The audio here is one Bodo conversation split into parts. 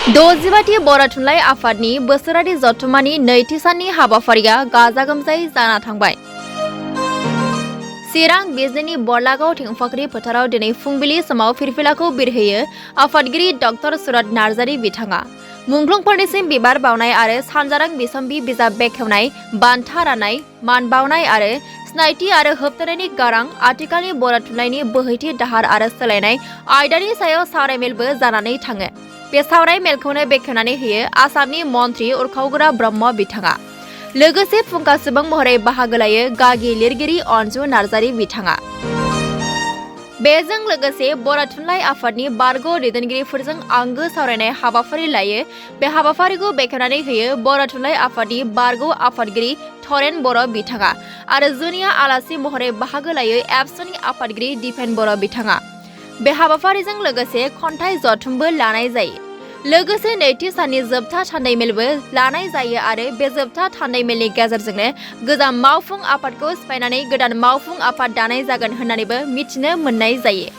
द'जिबाथि बर' थुनलाइ आफादनि बोसोरारि जथुम्मानि नैथि साननि हाबाफारिया गाजा गोमजायै जाना थांबाय। चिरां बिजनीनि बरलागाव थेंफाख्रि फोथाराव दिनै फुंबिलि समाव फिरफिलाखौ बिरहोयो आफादगिरि डक्टर सुरत नार्जारी बिथाङा। मुंख्लंफोरनिसिम बिबार बावनाय आरो सानजारां बिसम्बि बिजाब बेखेवनाय, बान्था राननाय, मान बावनाय आरो सिनायथि आरो होबथानायनि गारां आथिखालनि बर' थुनलाइनि बोहैथि दाहार आरो सोलायनाय आयदानि सायाव सावरायमेलबो जानानै थाङो। बे सावराय मेलखौनो बेखेवनानै होयो आसामनि मन्त्रि उरखावगोरा ब्रह्म बिथाङा। लोगोसे फुंखा सुबुं महरै बाहागो लायो गागि लिरगिरि अन्जु नार्जारी बिथाङा। बेजों लोगोसे बर' थुनलाइ आफादनि बारग' दैदेनगिरिफोरजों आंगो सावरायनाय हाबाफारि लायो। बे हाबाफारिखौ बेखेवनानै होयो बर' थुनलाइ आफादनि बारग' आफादगिरि थरेन बर' बिथाङा आरो जुनिया आलासि महरै बाहागो लायो एबसुनि आफादगिरि दिपेन बर' बिथाङा। बे हाबाफारिजों लोगोसे खन्थाइ जथुमबो लानाय जायो। लोगोसे नैथि साननि जोबथा थान्दैमेलबो लानाय जायो आरो बे जोबथा थान्दैमेलनि गेजेरजोंनो गोजाम मावफुं आफादखौ सिफायनानै गोदान मावफुं आफाद दानाय जागोन होन्नानैबो मिथिनो मोननाय जायो।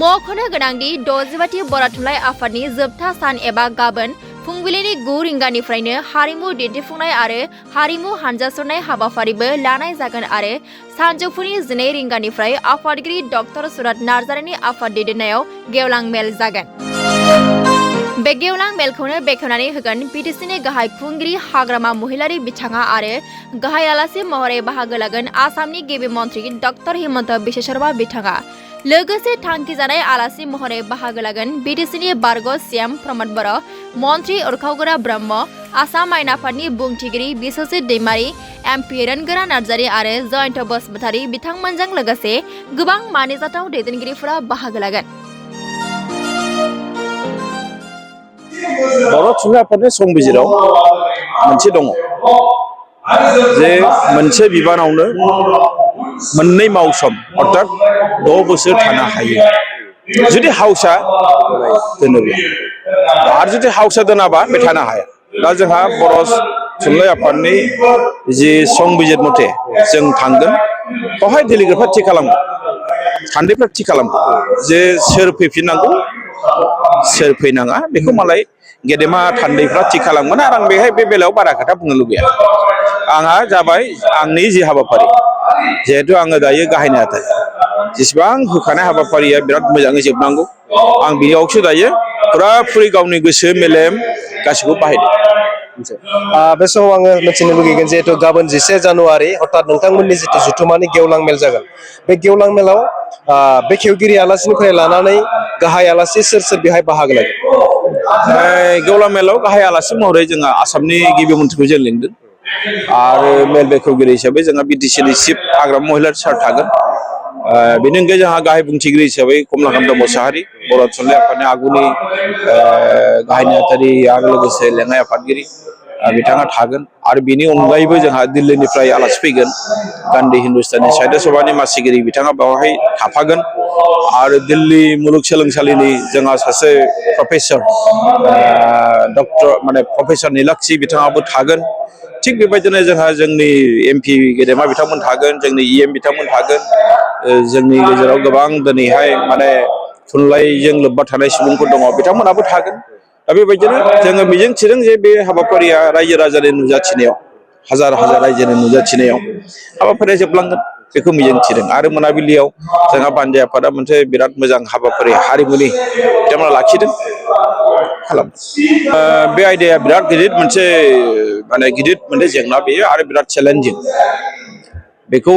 मख'नो गोनांदि 'द'जिबाथि बर' थुनलाइ आफादनि जोबथा सान एबा गाबोन फुंबिलिनि 9 रिंगानिफ्रायनो हारिमु दिन्थिफुंनाय आरो हारिमु हानजा सुरनाय हाबाफारिबो लानाय जागोन आरो सानजौफुनि 12 रिंगानिफ्राय आफादगिरि डक्टर सुरत नार्जारीनि आफाद दैदेननायाव गेवलां मेल जागोन। बे गेवलां मेलखौनो बेखेवनानै होगोन बिटिसिनि गाहाय खुंगिरि हाग्रामा महिलारी बिथाङा आरो गाहाय आलासि महरै बाहागो लागोन आसामनि गिबि मन्त्रि डक्टर हिमन्त बिश्व शर्मा बिथाङा। लोगोसे थांखि जानाय आलासि महरै बाहागो लागोन बिटिसिनि बारग' सिएम प्रमद बर', मन्त्रि उरखावगोरा ब्रह्म, आसाम आयेन आफादनि बुंथिगिरि बिस्वजित दैमारी, एमपि रोनगोरा नार्जारी आरो जयन्त बसुमतारी बिथांमोनजों लोगोसे गोबां मानिजाथाव दैदेनगिरिफोरा बाहागो लागोन। बर' थुनलाइ आफादनि संबिजिराव मोनसे दङ जे मोनसे बिबानावनो मोननै मावसम अर्थात 6 बोसोर थानो हायो जुदि हाउसआ दोनोब्ला, आरो जुदि हाउसआ दोनाबा बे थानो हाया। दा जोंहा बर' थुनलाइ आफादनि जि संबिजिर मथे जों थांगोन, बेवहाय डेलिगेटफ्रा थि खालामगोन, थान्दैफ्रा थि खालामगोन जे सोर फैफिननांगौ सोर फैनाङा बेखौ मालाय गेदेमा थान्दैफ्रा थि खालामगोन। आरो आं बेहाय बे बेलायाव बारा खोथा बुंनो लुबैया। आंहा जाबाय आंनि जि हाबाफारि, जिहेथु आङो दायो गाहाय नेहाथारि, जेसेबां होखानाय हाबाफारिया बिराद मोजाङै जोबनांगौ, आं बेयावसो दायो फुराफुरि गावनि गोसो मेलेम गासैखौबो बाहायदों। बे समाव आङो मिथिनो लुगैगोन जिहेतु गाबोन 10 जानुवारि अर्थात नोंथांमोननि जितु जथुम्मानि गेवलां मेल जागोन, बे गेवलां मेलाव बेखेवगिरि आलासिनिफ्राय लानानै गाहाय आलासि सोर सोर बेहाय बाहागो लागोन? गेवलां मेलाव गाहाय आलासि महरै जोंहा आसामनि गिबि मन्थ्रिखौ जों लिंदों आरो मेल बेखेवगिरि हिसाबै जोंहा बिटिसिनि चिफ हाग्रामा महिलारी सार थागोन। बेनि अनगायै जोंहा गाहाय बुंथिगिरि हिसाबै कमलाकान्त मोसाहारी, बर' थुनलाइ आफादनि आगुनि गाहाय नेहाथारि आरो लोगोसे लेङाइ आफादगिरि बिथाङा थागोन। आरो बेनि अनगायैबो जोंहा दिल्लीनिफ्राय आलासि फैगोन, गान्धी हिन्दुस्तानी साहित्य सभानि मासिगिरि बिथाङा बेवहाय थाफागोन। आरो दिल्ली मुलुगसोलोंसालिनि जोंहा सासे प्रफेसर प्रफेसर नीलाक्षी बिथाङाबो थागोन। थिग बेबायदिनो जोंहा जोंनि एमपि गेदेमा बिथांमोन थागोन, जोंनि इएम बिथांमोन थागोन। जोंनि गेजेराव गोबां दिनैहाय थुनलाइजों लोब्बा थानाय सुबुंफोर दङ, बिथांमोनाबो थागोन। दा बेबायदिनो जोङो मिजिंथिदों जे बे हाबाफारिया रायजो राजानि नुजाथिनायाव, हाजार हाजार रायजोनि नुजाथिनायाव हाबाफारिया जोबलांगोन बेखौ मिजिंथिदों। आरो मोनाबिलियाव जोंहा बानजाय आफादा मोनसे बिराद मोजां हाबाफारि हारिमुनि बिथांमोना लाखिदों, खालामदों। बे आयदाया बिराद गिदिर मोनसे जेंना बेयो आरो बिराद चेलेन्जिं। बेखौ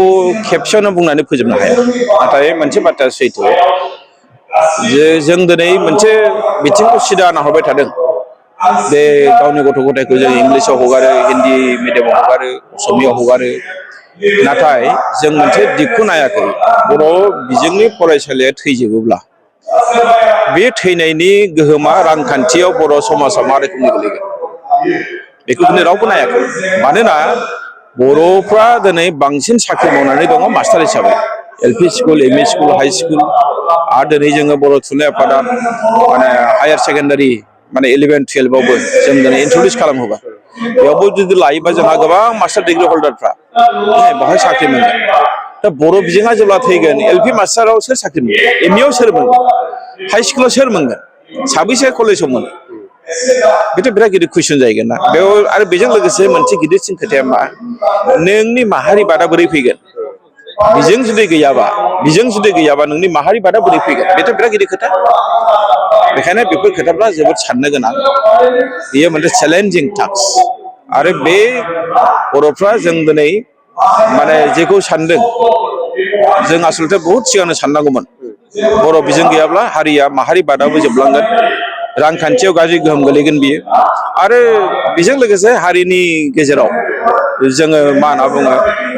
खेबसेयावनो बुंनानै फोजोबनो हाया। नाथाय मोनसे बाथ्राया सैथो जे जों दिनै मोनसे बिथिंखौ सिदा नाहरबाय थादों। बे गावनि गथ' गथायखौ जों इंलिसाव हगारो, हिन्दी मिडियामाव हगारो, असमियाव हगारो, नाथाय जों मोनसे दिगखौ नायाखै। बर' बिजोंनि फरायसालिया थैजोबोब्ला बे थैनायनि गोहोमा रांखान्थियाव बर' समाजाव मा रोखोमनि गोलैगोन बेखौ दिनै रावबो नायाखै। मानोना बर'फ्रा दिनै बांसिन साख्रि मावनानै दङ मास्टार हिसाबै, LP school, ME school, high school. आरो दिनै जोङो बर' थुनलाइ आफादा हायार सेकेन्डारि 11, 12आवबो जों दिनै इन्ट्रडिउस खालामहोबाय। बेयावबो जुदि लायोबा जोंहा गोबां मास्टार डिग्रि हल्डारफ्रा बेवहाय साख्रि मोनगोन। दा बर' बिजोङा जेब्ला थैगोन, एलपि मास्टाराव सोर साख्रि मोनगोन, एमइआव सोर मोनगोन, हाइ स्कुलाव सोर मोनगोन, साबैसे कलेजाव मोनो? बेथ' बिराद गिदिर कुइसन जाहैगोन ना बेयाव आरो बेजों लोगोसे मोनसे गिदिरसिन खोथाया मा नोंनि माहारि बादा बोरै फैगोन बिजों जुदि गैयाबा नोंनि माहारि बादा बोरै फैगोन बेथ' बिराद गिदिर खोथा बेखायनो बेफोर खोथाफ्रा जोबोद साननो गोनां बेयो मोनसे चेलेन्जिं टास्क आरो बे बर'फ्रा जों दिनै माने जेखौ सानदों जों आसलथे बहुत सिगांनो साननांगौमोन बर' बिजों गैयाब्ला हारिया माहारि बादाबो जोबलांगोन रांखान्थियाव गाज्रि गोहोम गोलैगोन बियो आरो बेजों लोगोसे हारिनि गेजेराव जोङो मा होनना बुङो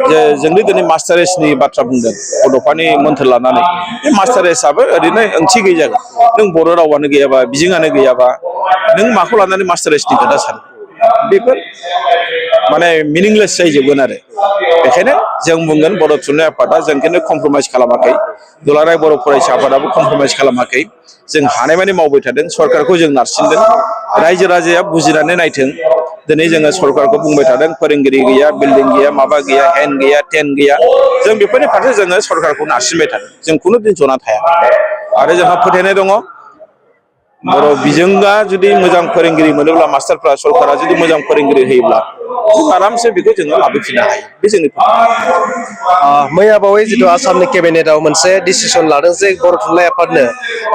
जे जोंनि दिनै मास्टार रेसनि बाथ्रा बुंदों बड'फानि मोन्थोर लानानै बे मास्टार रेसआबो ओरैनो ओंथि गैयै जागोन नों बर' रावानो गैयाबा बिजोङानो गैयाबा नों माखौ लानानै मास्टार रेसनि खोथा सानो बेफोर माने मिनिंलेस जाहैजोबगोन आरो बेखायनो जों बुंगोन बर' थुनलाइ आफादा जों खिन्थु कमप्रमाइस खालामाखै दुलाराय बर' फरायसा आफादाबो कमप्रमाइस खालामाखै जों हानायमानि मावबाय थादों सरकारखौ जों नारसिनदों रायजो राजाया बुजिनानै नायथों दिनै जोङो सरकारखौ बुंबाय थादों फोरोंगिरि गैया बिल्डिं गैया माबा गैया हेन गैया टेन गैया जों बेफोरनि फारसे जोङो सरकारखौ नारसिनबाय थादों जों खुनु दिन जना थाया आरो जोंहा फोथायनाय दङ बर' बिजोंआ जुदि मोजां फोरोंगिरि मोनोब्ला मास्टारफ्रा सरकारा जुदि मोजां फोरोंगिरि होयोब्ला जों आरामसे बेखौ जोङो लाबोफिननो हायो बे जोंनि मैया बावै जिथु आसामनि केबिनेटआव मोनसे डिसिसन लादों जे बर' थुनलाइ आफादनो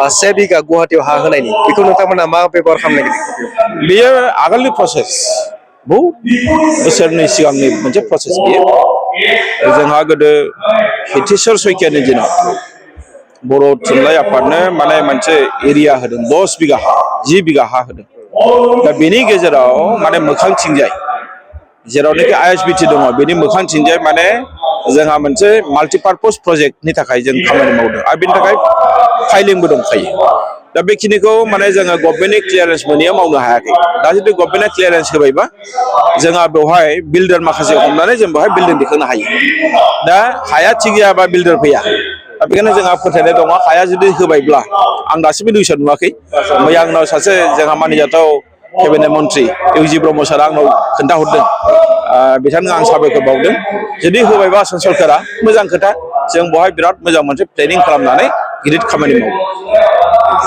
1 बिघा गुवाहाटियाव हा होनायनि बेखौ नोंथांमोना मा बेबहार खालामनो नागिरदों बेयो आगोलनि प्रसेस बहुत बोसोरनि सिगांनि मोनसे प्रसेस बेयो जोंहा गोदो हितेश्वर शइकियानि दिनाव बर' थुनलाइ आफादनो माने मोनसे एरिया होदों 10 बिघा हा 10 बिघा हा होदों दा बेनि गेजेराव माने मोखांथिंजाय जेरावनाखि आइएसबिटि दङ बेनि मोखांथिंजाय माने जोंहा मोनसे माल्टिपार्पस प्रजेक्टनि थाखाय जों खामानि मावदों आरो बेनि थाखाय फाइलिंबो दंखायो दा बेखिनिखौ माने जोङो गभर्नमेन्टनि क्लियारेन्स मोनैयाव मावनो हायाखै दा जुदि गभर्नमेन्टआ क्लियारेन्स होबायबा जोंहा बेवहाय बिल्डार माखासे हमनानै जों बेवहाय बिल्डिं दिखांनो हायो दा हाया थिग गैयाबा बिल्डार फैया दा बेखायनो जोंहा फोथायनाय दङ हाया जुदि होबायब्ला आं दासिमबो निउसआव नुवाखै मैया आंनाव सासे जोंहा मानिजाथाव केबिनेट मन्थ्रि इउजि ब्रह्म सारा आंनाव खोन्थाहरदों बिथांनो आं साबायखर बावदों जुदि होबायबा आसाम सरकारा मोजां खोथा जों बेवहाय बिराद मोजां मोनसे प्लेनिं खालामनानै गिदिर खामानि मावो